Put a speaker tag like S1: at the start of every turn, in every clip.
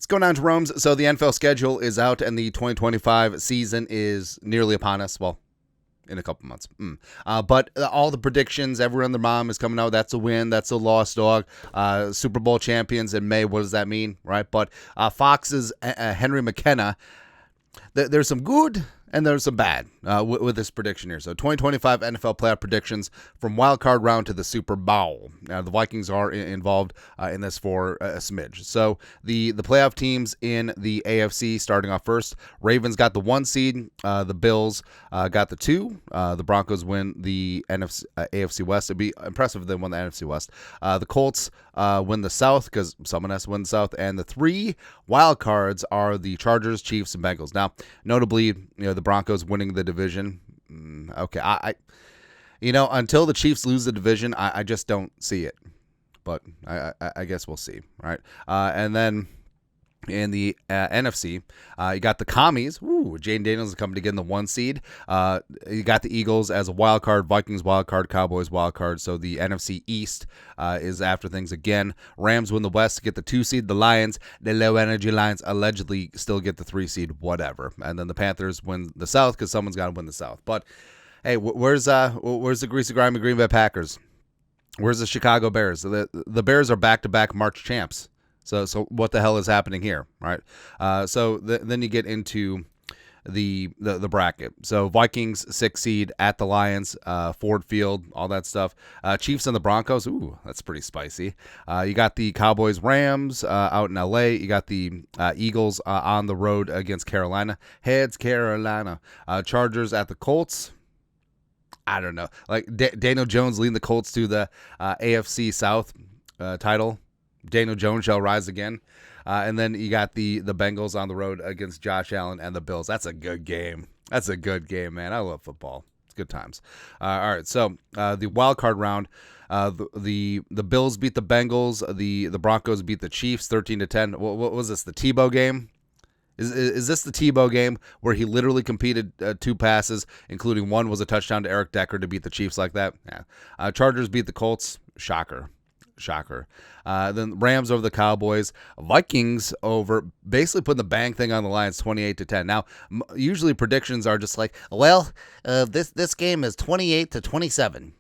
S1: What's going on, Jerome's? So the NFL schedule is out, and the 2025 season is nearly upon us. Well, in a couple months. But all the predictions, everyone and their mom is coming out. That's a win. That's a loss, dog. Super Bowl champions in May. What does that mean, right? But Fox's Henry McKenna, there's some good and there's some bad with this prediction here. So 2025 NFL playoff predictions from wild card round to the Super Bowl. The Vikings are involved in this for a smidge. So the playoff teams in the AFC starting off first. Ravens got the 1 seed. The Bills got the 2. The Broncos win the AFC West. It'd be impressive if they won the NFC West. The Colts win the South because someone has to win the South. And the 3 wild cards are the Chargers, Chiefs, and Bengals. Now, notably, the Broncos winning the division. Okay, I until the Chiefs lose the division, I just don't see it. But I guess we'll see, right? And then in the NFC, you got the Commies. Jane Daniels is coming to get in the 1 seed. You got the Eagles as a wild card, Vikings wild card, Cowboys wild card. So the NFC East is after things again. Rams win the West to get the 2 seed. The Lions, the low energy Lions, allegedly still get the 3 seed. Whatever. And then the Panthers win the South because someone's got to win the South. But hey, where's the greasy grimy Green Bay Packers? Where's the Chicago Bears? The Bears are back-to-back March champs. So what the hell is happening here, right? So then you get into the bracket. So Vikings 6 seed at the Lions, Ford Field, all that stuff. Chiefs and the Broncos. Ooh, that's pretty spicy. You got the Cowboys Rams out in LA. You got the Eagles on the road against Carolina. Heads Carolina. Chargers at the Colts. I don't know. Like Daniel Jones leading the Colts to the AFC South title. Daniel Jones shall rise again. And then you got the Bengals on the road against Josh Allen and the Bills. That's a good game. That's a good game, man. I love football. It's good times. All right, so the wild card round, the Bills beat the Bengals. The Broncos beat the Chiefs 13-10. What was this, the Tebow game? Is this the Tebow game where he literally competed 2 passes, including one was a touchdown to Eric Decker to beat the Chiefs like that? Yeah. Chargers beat the Colts. Shocker. Then Rams over the Cowboys. Vikings over, basically putting the bang thing on the Lions 28-10. Now, usually predictions are just like, well, this game is 28-27.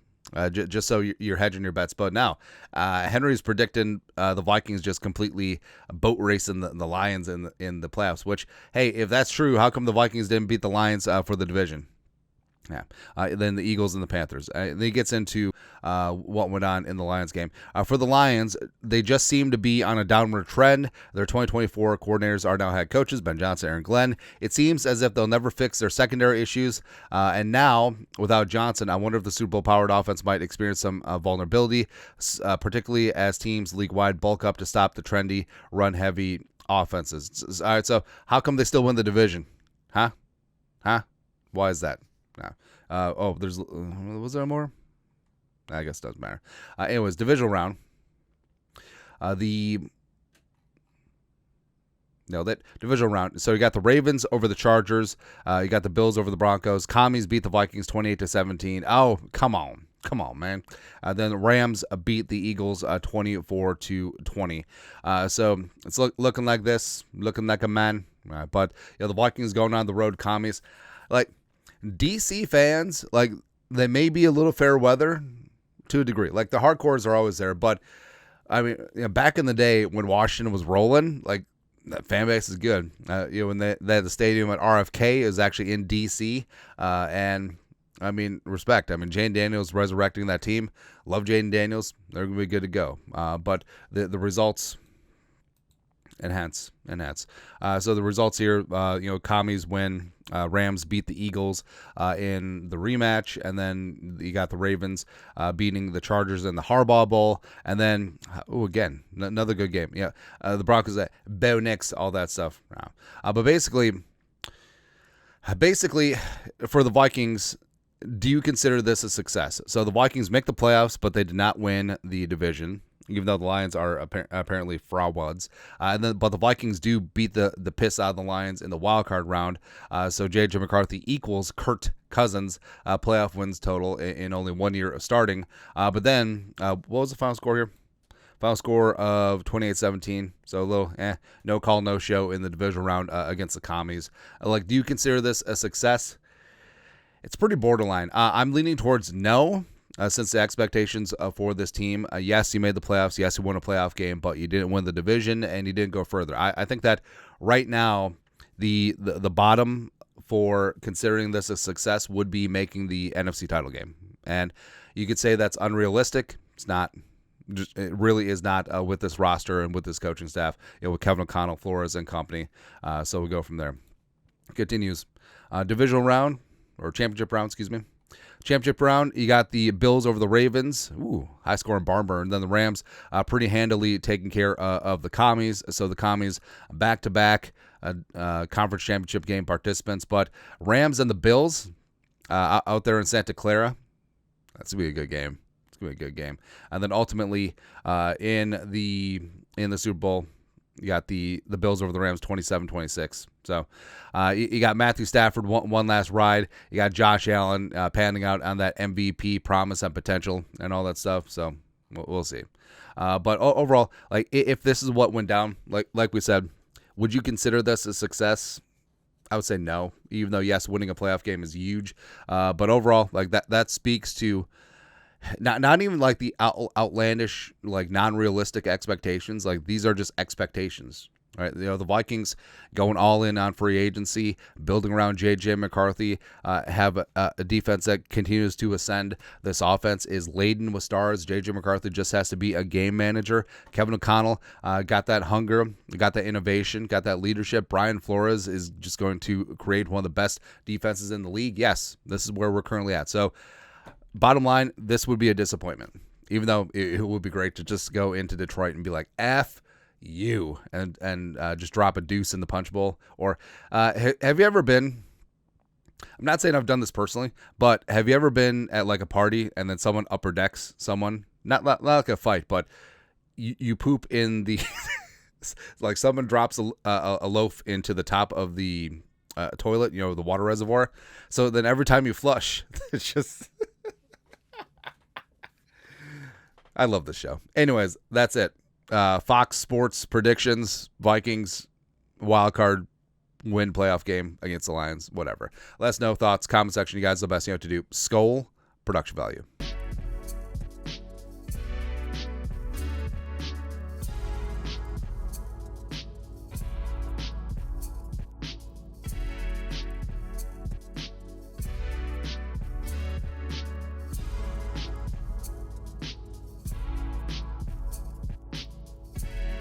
S1: Just so you're hedging your bets. But now, Henry's predicting the Vikings just completely boat racing the Lions in the playoffs. Which, hey, if that's true, how come the Vikings didn't beat the Lions for the division? Yeah. Then the Eagles and the Panthers. Then he gets into what went on in the Lions game. For the Lions, they just seem to be on a downward trend. Their 2024 coordinators are now head coaches, Ben Johnson, Aaron Glenn. It seems as if they'll never fix their secondary issues. And now, without Johnson, I wonder if the Super Bowl-powered offense might experience some vulnerability, particularly as teams league-wide bulk up to stop the trendy, run-heavy offenses. All right, so how come they still win the division? Huh? Why is that? No. Was there more? I guess it doesn't matter. Anyways, divisional round. That divisional round. So you got the Ravens over the Chargers. You got the Bills over the Broncos. Commies beat the Vikings 28-17. Oh, come on, man. Then the Rams beat the Eagles 24-20. So it's looking like this, looking like a man. But the Vikings going on the road. Commies, like. DC fans, like, they may be a little fair weather to a degree. Like, the hardcores are always there. But, I mean, back in the day when Washington was rolling, like, that fan base is good. When they had the stadium at RFK is actually in DC. And, I mean, respect. I mean, Jane Daniels resurrecting that team. Love Jane Daniels. They're going to be good to go. But the results... Enhance. So the results here, Commies win. Rams beat the Eagles in the rematch, and then you got the Ravens beating the Chargers in the Harbaugh Bowl, and then again another good game. Yeah, the Broncos at Bo Nix, all that stuff. But basically, for the Vikings, do you consider this a success? So the Vikings make the playoffs, but they did not win the division, even though the Lions are apparently frauds. But the Vikings do beat the piss out of the Lions in the wild card round. So J.J. McCarthy equals Kirk Cousins' playoff wins total in only 1 year of starting. But then, what was the final score here? Final score of 28-17. So a little no call, no show in the divisional round against the Commies. Do you consider this a success? It's pretty borderline. I'm leaning towards no, since the expectations for this team, yes, you made the playoffs. Yes, you won a playoff game, but you didn't win the division and you didn't go further. I think that right now the bottom for considering this a success would be making the NFC title game. And you could say that's unrealistic. It's not. It really is not with this roster and with this coaching staff, with Kevin O'Connell, Flores, and company. So we'll go from there. Continues. Divisional round, or championship round, excuse me. Championship round, you got the Bills over the Ravens. Ooh, high scoring barn burn. Then the Rams pretty handily taking care of the Commies. So the Commies back-to-back conference championship game participants. But Rams and the Bills out there in Santa Clara, that's going to be a good game. It's going to be a good game. And then ultimately in the Super Bowl, you got the Bills over the Rams 27-26. So you got Matthew Stafford one last ride. You got Josh Allen panning out on that MVP promise and potential and all that stuff. So we'll see. But overall, if this is what went down, like we said, would you consider this a success? I would say no, even though, yes, winning a playoff game is huge. But overall, that speaks to not even the outlandish, non-realistic expectations. These are just expectations, right? The Vikings going all in on free agency, building around J.J. McCarthy, have a defense that continues to ascend. This offense is laden with stars. J.J. McCarthy just has to be a game manager. Kevin O'Connell got that hunger, got that innovation, got that leadership. Brian Flores is just going to create one of the best defenses in the league. Yes, this is where we're currently at. So, bottom line, this would be a disappointment, even though it would be great to just go into Detroit and be like, F you, and just drop a deuce in the punch bowl. Or have you ever been, I'm not saying I've done this personally, but have you ever been at a party and then someone upper decks someone? Not like a fight, but you poop in the, someone drops a loaf into the top of the toilet, the water reservoir. So then every time you flush, it's just... I love this show. Anyways, that's it. Fox Sports predictions, Vikings, wildcard win playoff game against the Lions, whatever. Let us know thoughts, comment section. You guys are the best you know what to do. Skol, production value.